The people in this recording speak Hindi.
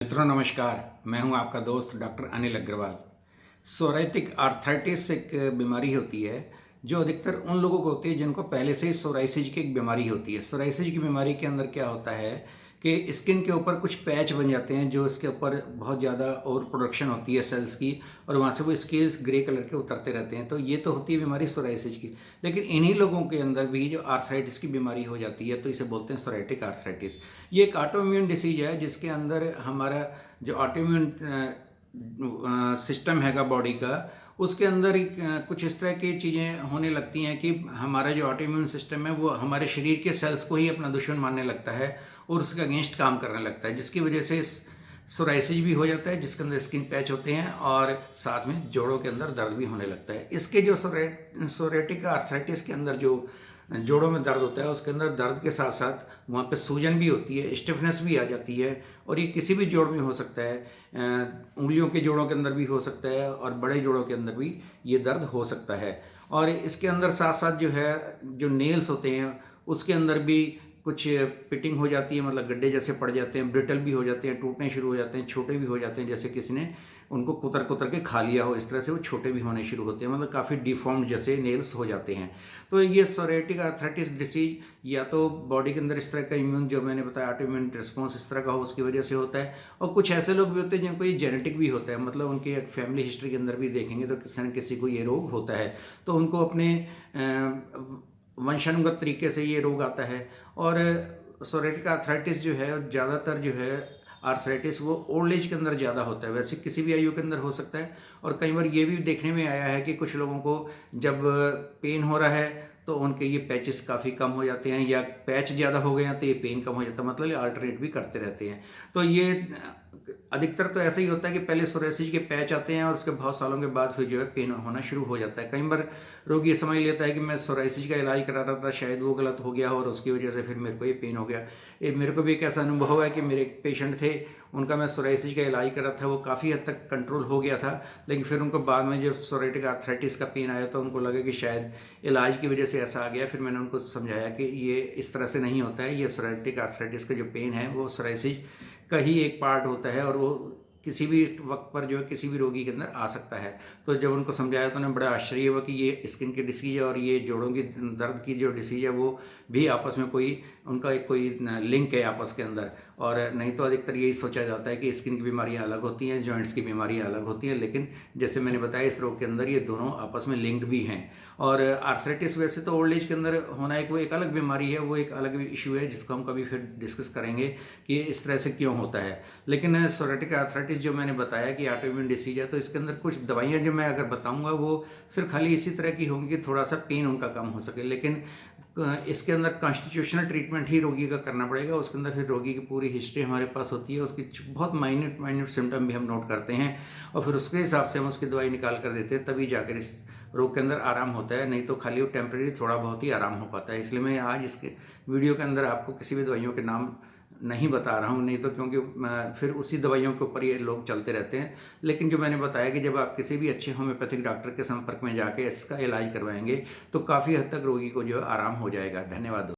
मित्रों नमस्कार। मैं हूं आपका दोस्त doctor Anil Agrawal. Psoriatic arthritis एक बीमारी होती है जो अधिकतर उन लोगों को होती है जिनको पहले से ही सोराइसिस की एक बीमारी होती है। सोराइसिस की बीमारी के अंदर क्या होता है कि स्किन के ऊपर कुछ पैच बन जाते हैं जो इसके ऊपर बहुत ज़्यादा ओवर प्रोडक्शन होती है सेल्स की, और वहाँ से वो स्केल्स ग्रे कलर के उतरते रहते हैं। तो ये तो होती है बीमारी सोराइसिस की। लेकिन इन्हीं लोगों के अंदर भी जो आर्थराइटिस की बीमारी हो जाती है तो इसे बोलते हैं सोराइटिक आर्थराइटिस। ये एक ऑटोइम्यून डिसीज है जिसके अंदर हमारा जो ऑटोइम्यून सिस्टम हैगा बॉडी का, उसके अंदर कुछ इस तरह की चीज़ें होने लगती हैं कि हमारा जो ऑटोइम्यून सिस्टम है वो हमारे शरीर के सेल्स को ही अपना दुश्मन मानने लगता है और उसके अगेंस्ट काम करने लगता है, जिसकी वजह से सोराइसिस भी हो जाता है जिसके अंदर स्किन पैच होते हैं और साथ में जोड़ों के अंदर दर्द भी होने लगता है। इसके जो सोरेटिक आर्थराइटिस के अंदर जो जोड़ों में दर्द होता है उसके अंदर दर्द के साथ साथ वहाँ पे सूजन भी होती है, स्टिफनेस भी आ जाती है, और ये किसी भी जोड़ में हो सकता है। उंगलियों के जोड़ों के अंदर भी हो सकता है और बड़े जोड़ों के अंदर भी ये दर्द हो सकता है। और इसके अंदर साथ साथ जो है जो नेल्स होते हैं उसके अंदर भी कुछ पिटिंग हो जाती है, मतलब गड्ढे जैसे पड़ जाते हैं, ब्रिटल भी हो जाते हैं, टूटने शुरू हो जाते हैं, छोटे भी हो जाते हैं, जैसे किसी ने उनको कुतर कुतर के खा लिया हो, इस तरह से वो छोटे भी होने शुरू होते हैं, मतलब काफ़ी डिफॉर्म्ड जैसे नेल्स हो जाते हैं। तो ये सोरेटिक आर्थराइटिस डिसीज या तो बॉडी के अंदर इस तरह का इम्यून जो मैंने बताया ऑटोइम्यून रिस्पॉन्स इस तरह का हो उसकी वजह से होता है, और कुछ ऐसे लोग भी होते हैं जिनको ये जेनेटिक भी होता है, मतलब उनके एक फैमिली हिस्ट्री के अंदर भी देखेंगे तो किसी न किसी को ये रोग होता है, तो उनको अपने वंशानुगत तरीके से ये रोग आता है। और सोरेटिक आर्थराइटिस जो है ज़्यादातर जो है आर्थराइटिस वो ओल्ड एज के अंदर ज़्यादा होता है, वैसे किसी भी आयु के अंदर हो सकता है। और कई बार ये भी देखने में आया है कि कुछ लोगों को जब पेन हो रहा है तो उनके ये पैचेस काफ़ी कम हो जाते हैं, या पैच ज़्यादा हो गए हैं तो ये पेन कम हो जाता है, मतलब ये अल्टरनेट भी करते रहते हैं। तो ये अधिकतर तो ऐसा ही होता है कि पहले सोराइसिस के पैच आते हैं और उसके बहुत सालों के बाद फिर जो है पेन होना शुरू हो जाता है। कई बार रोगी ये समझ लेता है कि मैं सोराइसिस का इलाज करा रहा था, शायद वो गलत हो गया और उसकी वजह से फिर मेरे को ये पेन हो गया। मेरे को भी एक ऐसा अनुभव है कि मेरे एक पेशेंट थे, उनका मैं सोराइसिस का इलाज कर रहा था, वो काफ़ी हद तक कंट्रोल हो गया था, लेकिन फिर उनको बाद में जब सोरेटिक आर्थराइटिस का पेन आया तो उनको लगा कि शायद इलाज की वजह से ऐसा आ गया। फिर मैंने उनको समझाया कि ये इस तरह से नहीं होता है, ये सोरेटिक आर्थराइटिस का जो पेन है वो सोराइसिस का ही एक पार्ट होता है और वो किसी भी वक्त पर जो है किसी भी रोगी के अंदर आ सकता है। तो जब उनको समझाया तो उन्हें बड़ा आश्चर्य हुआ कि ये स्किन की डिसीज है और ये जोड़ों की दर्द की जो डिसीज है वो भी आपस में कोई उनका एक कोई लिंक है आपस के अंदर। और नहीं तो अधिकतर यही सोचा जाता है कि स्किन की बीमारियां अलग होती हैं, जॉइंट्स की बीमारियां अलग होती हैं, लेकिन जैसे मैंने बताया इस रोग के अंदर ये दोनों आपस में लिंक्ड भी हैं। और आर्थराइटिस वैसे तो ओल्ड एज के अंदर होना एक वो एक अलग बीमारी है, वो एक अलग इशू है जिसको हम कभी फिर डिस्कस करेंगे कि इस तरह से क्यों होता है। लेकिन सोरेटिक आर्थराइटिस जो मैंने बताया कि ऑटोइम्यून डिसीज है, तो इसके अंदर कुछ दवाइयाँ जो मैं अगर बताऊंगा वो सिर्फ खाली इसी तरह की होंगी कि थोड़ा सा पेन उनका कम हो सके, लेकिन इसके अंदर कॉन्स्टिट्यूशनल ट्रीटमेंट ही रोगी का करना पड़ेगा। उसके अंदर फिर रोगी की पूरी हिस्ट्री हमारे पास होती है, उसकी बहुत माइन्यूट सिम्टम भी हम नोट करते हैं और फिर उसके हिसाब से हम उसकी दवाई निकाल कर देते हैं, तभी जाकर इस रोग के अंदर आराम होता है। नहीं तो खाली वो टेम्प्रेरी थोड़ा बहुत ही आराम हो पाता है। इसलिए मैं आज इसके वीडियो के अंदर आपको किसी भी दवाइयों के नाम नहीं बता रहा हूँ, नहीं तो क्योंकि फिर उसी दवाइयों के ऊपर ये लोग चलते रहते हैं। लेकिन जो मैंने बताया कि जब आप किसी भी अच्छे होम्योपैथिक डॉक्टर के संपर्क में जाके इसका इलाज करवाएंगे तो काफ़ी हद तक रोगी को जो आराम हो जाएगा। धन्यवाद।